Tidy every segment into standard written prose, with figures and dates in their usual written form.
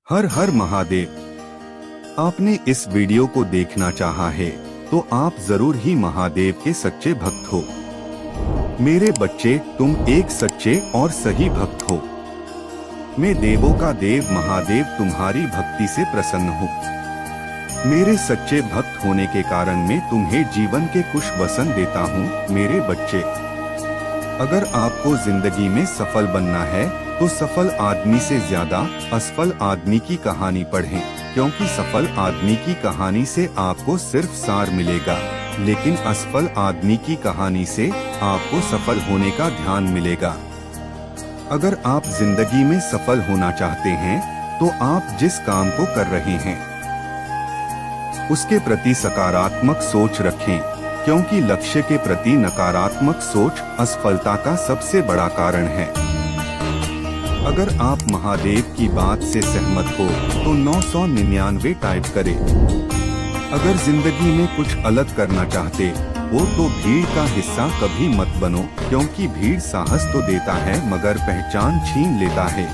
हर हर महादेव। आपने इस वीडियो को देखना चाहा है तो आप जरूर ही महादेव के सच्चे भक्त हो। मेरे बच्चे, तुम एक सच्चे और सही भक्त हो। मैं देवों का देव महादेव तुम्हारी भक्ति से प्रसन्न हूँ। मेरे सच्चे भक्त होने के कारण मैं तुम्हें जीवन के कुछ वसन देता हूँ। मेरे बच्चे, अगर आपको जिंदगी में सफल बनना है तो सफल आदमी से ज्यादा असफल आदमी की कहानी पढ़ें, क्योंकि सफल आदमी की कहानी से आपको सिर्फ सार मिलेगा, लेकिन असफल आदमी की कहानी से आपको सफल होने का ध्यान मिलेगा। अगर आप जिंदगी में सफल होना चाहते हैं तो आप जिस काम को कर रहे हैं उसके प्रति सकारात्मक सोच रखें, क्योंकि लक्ष्य के प्रति नकारात्मक सोच असफलता का सबसे बड़ा कारण है। अगर आप महादेव की बात से सहमत हो तो 999 टाइप करें। अगर जिंदगी में कुछ अलग करना चाहते हो तो भीड़ का हिस्सा कभी मत बनो, क्योंकि भीड़ साहस तो देता है मगर पहचान छीन लेता है।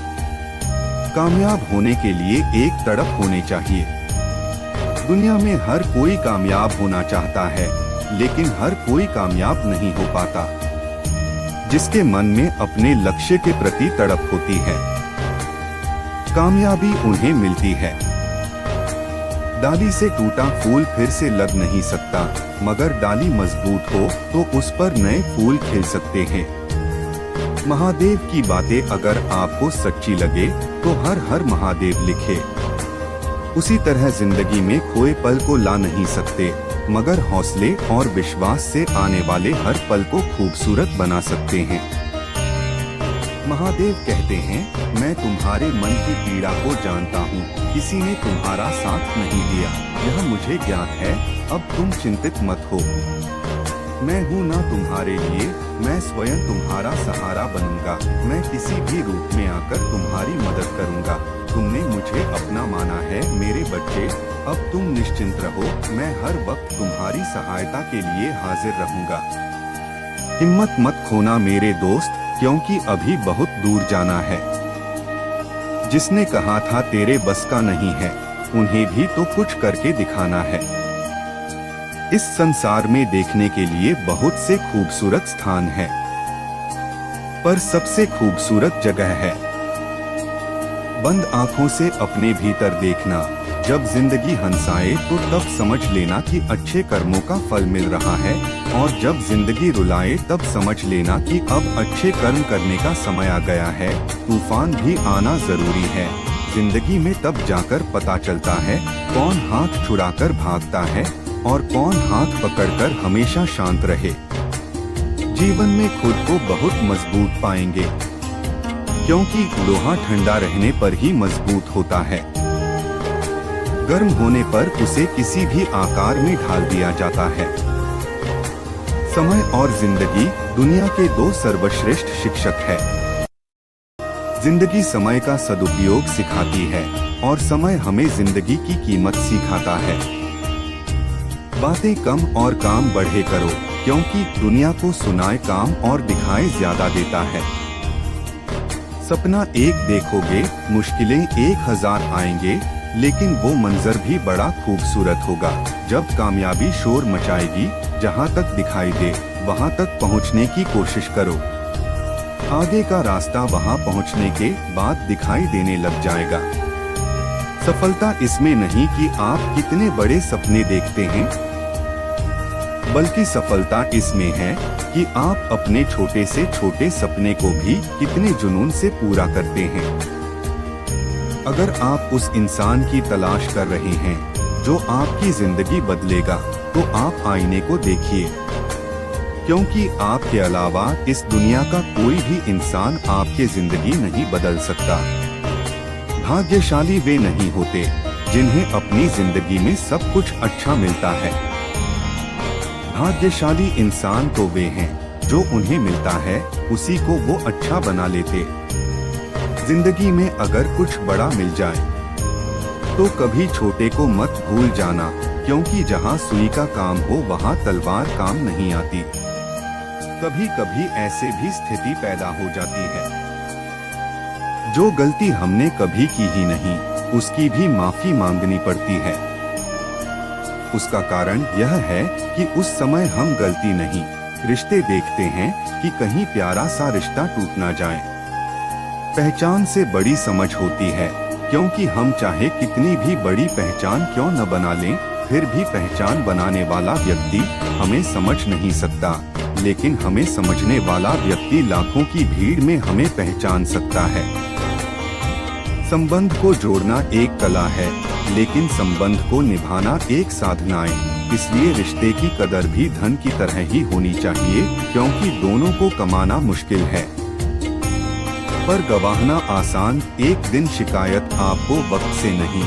कामयाब होने के लिए एक तड़प होनी चाहिए। दुनिया में हर कोई कामयाब होना चाहता है, लेकिन हर कोई कामयाब नहीं हो पाता। जिसके मन में अपने लक्ष्य के प्रति तड़प होती है, कामयाबी उन्हें मिलती है। डाली से टूटा फूल फिर से लग नहीं सकता, मगर डाली मजबूत हो तो उस पर नए फूल खिल सकते हैं। महादेव की बातें अगर आपको सच्ची लगे तो हर हर महादेव लिखे। उसी तरह जिंदगी में खोए पल को ला नहीं सकते, मगर हौसले और विश्वास से आने वाले हर पल को खूबसूरत बना सकते हैं। महादेव कहते हैं, मैं तुम्हारे मन की पीड़ा को जानता हूँ, किसी ने तुम्हारा साथ नहीं दिया, यह मुझे ज्ञात है, अब तुम चिंतित मत हो। मैं हूँ ना तुम्हारे लिए, मैं स्वयं तुम्हारा सहारा बनूंगा। मैं किसी भी रूप में आकर तुम्हारी मदद करूंगा। तुमने मुझे अपना माना है मेरे बच्चे, अब तुम निश्चिंत रहो, मैं हर वक्त तुम्हारी सहायता के लिए हाजिर रहूंगा। हिम्मत मत खोना मेरे दोस्त, क्योंकि अभी बहुत दूर जाना है। जिसने कहा था तेरे बस का नहीं है, उन्हें भी तो कुछ करके दिखाना है। इस संसार में देखने के लिए बहुत से खूबसूरत स्थान है, पर सबसे खूबसूरत जगह है बंद आंखों से अपने भीतर देखना। जब जिंदगी हंसाए तो तब समझ लेना कि अच्छे कर्मों का फल मिल रहा है, और जब जिंदगी रुलाए तब समझ लेना कि अब अच्छे कर्म करने का समय आ गया है। तूफान भी आना जरूरी है। जिंदगी में तब जाकर पता चलता है कौन हाथ छुड़ाकर भागता है और कौन हाथ पकड़कर हमेशा शांत रहे। जीवन में खुद को बहुत मजबूत पाएंगे, क्योंकि लोहा ठंडा रहने पर ही मजबूत होता है। गर्म होने पर उसे किसी भी आकार में ढाल दिया जाता है। समय और जिंदगी दुनिया के दो सर्वश्रेष्ठ शिक्षक है। जिंदगी समय का सदुपयोग सिखाती है और समय हमें जिंदगी की कीमत सिखाता है। बातें कम और काम बढ़े करो, क्योंकि दुनिया को सुनाए काम और दिखाए ज्यादा देता है। सपना एक देखोगे, मुश्किलें 1000 आएंगे, लेकिन वो मंजर भी बड़ा खूबसूरत होगा। जब कामयाबी शोर मचाएगी, जहाँ तक दिखाई दे वहाँ तक पहुँचने की कोशिश करो। आगे का रास्ता वहाँ पहुँचने के बाद दिखाई देने लग जाएगा। सफलता इसमें नहीं कि आप कितने बड़े सपने देखते हैं, बल्कि सफलता इसमें है कि आप अपने छोटे से छोटे सपने को भी कितने जुनून से पूरा करते हैं। अगर आप उस इंसान की तलाश कर रहे हैं जो आपकी जिंदगी बदलेगा, तो आप आईने को देखिए, क्योंकि आपके अलावा इस दुनिया का कोई भी इंसान आपकी जिंदगी नहीं बदल सकता। भाग्यशाली वे नहीं होते जिन्हें अपनी जिंदगी में सब कुछ अच्छा मिलता है। भाग्यशाली इंसान तो वे हैं जो उन्हें मिलता है उसी को वो अच्छा बना लेते। जिंदगी में अगर कुछ बड़ा मिल जाए तो कभी छोटे को मत भूल जाना, क्योंकि जहाँ सुई का काम हो वहाँ तलवार काम नहीं आती। कभी कभी ऐसे भी स्थिति पैदा हो जाती है जो गलती हमने कभी की ही नहीं उसकी भी माफी मांगनी पड़ती है। उसका कारण यह है कि उस समय हम गलती नहीं रिश्ते देखते हैं कि कहीं प्यारा सा रिश्ता टूट ना जाए। पहचान से बड़ी समझ होती है, क्योंकि हम चाहे कितनी भी बड़ी पहचान क्यों न बना लें, फिर भी पहचान बनाने वाला व्यक्ति हमें समझ नहीं सकता, लेकिन हमें समझने वाला व्यक्ति लाखों की भीड़ में हमें पहचान सकता है। संबंध को जोड़ना एक कला है, लेकिन संबंध को निभाना एक साधना है। इसलिए रिश्ते की कदर भी धन की तरह ही होनी चाहिए, क्योंकि दोनों को कमाना मुश्किल है पर गवाहना आसान। एक दिन शिकायत आपको वक्त से नहीं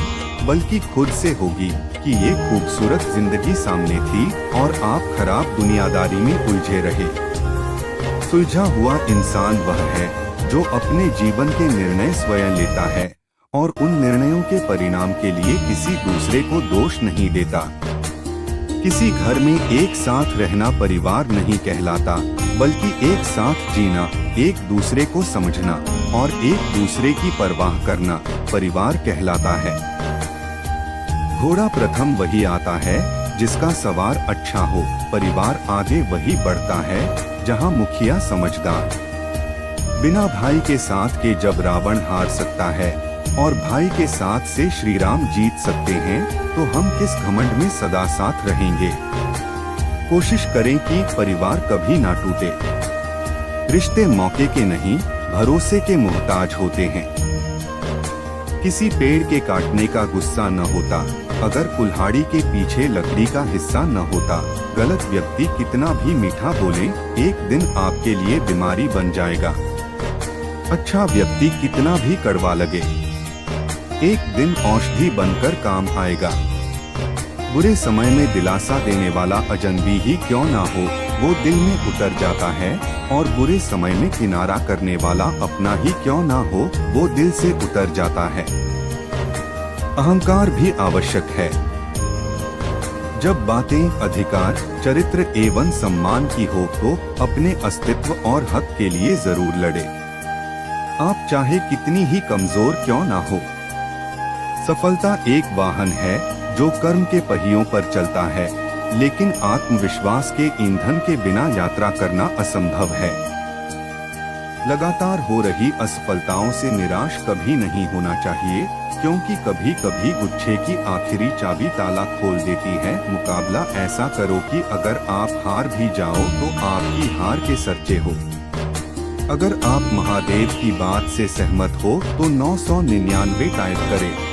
बल्कि खुद से होगी कि ये खूबसूरत जिंदगी सामने थी और आप खराब दुनियादारी में उलझे रहे। सुलझा हुआ इंसान वह है जो अपने जीवन के निर्णय स्वयं लेता है और उन निर्णयों के परिणाम के लिए किसी दूसरे को दोष नहीं देता। किसी घर में एक साथ रहना परिवार नहीं कहलाता, बल्कि एक साथ जीना, एक दूसरे को समझना और एक दूसरे की परवाह करना परिवार कहलाता है। घोड़ा प्रथम वही आता है जिसका सवार अच्छा हो। परिवार आगे वही बढ़ता है जहां मुखिया समझदार। बिना भाई के साथ के जब रावण हार सकता है और भाई के साथ से श्री राम जीत सकते हैं, तो हम किस घमंड में सदा साथ रहेंगे। कोशिश करें कि परिवार कभी ना टूटे। रिश्ते मौके के नहीं, भरोसे के मोहताज होते हैं। किसी पेड़ के काटने का गुस्सा न होता अगर कुल्हाड़ी के पीछे लकड़ी का हिस्सा न होता। गलत व्यक्ति कितना भी मीठा बोले, एक दिन आपके लिए बीमारी बन जाएगा। अच्छा व्यक्ति कितना भी कड़वा लगे, एक दिन औषधि बनकर काम आएगा। बुरे समय में दिलासा देने वाला अजनबी ही क्यों ना हो, वो दिल में उतर जाता है, और बुरे समय में किनारा करने वाला अपना ही क्यों ना हो, वो दिल से उतर जाता है। अहंकार भी आवश्यक है। जब बातें अधिकार, चरित्र एवं सम्मान की हो तो अपने अस्तित्व और हक के लिए जरूर लड़े। आप चाहे कितनी ही कमजोर क्यों ना हो। सफलता एक वाहन है जो कर्म के पहियों पर चलता है, लेकिन आत्मविश्वास के ईंधन के बिना यात्रा करना असंभव है। लगातार हो रही असफलताओं से निराश कभी नहीं होना चाहिए, क्योंकि कभी कभी गुच्छे की आखिरी चाबी ताला खोल देती है। मुकाबला ऐसा करो कि अगर आप हार भी जाओ तो आपकी हार के सरचे हो। अगर आप महादेव की बात से सहमत हो तो 999 टाइप करें।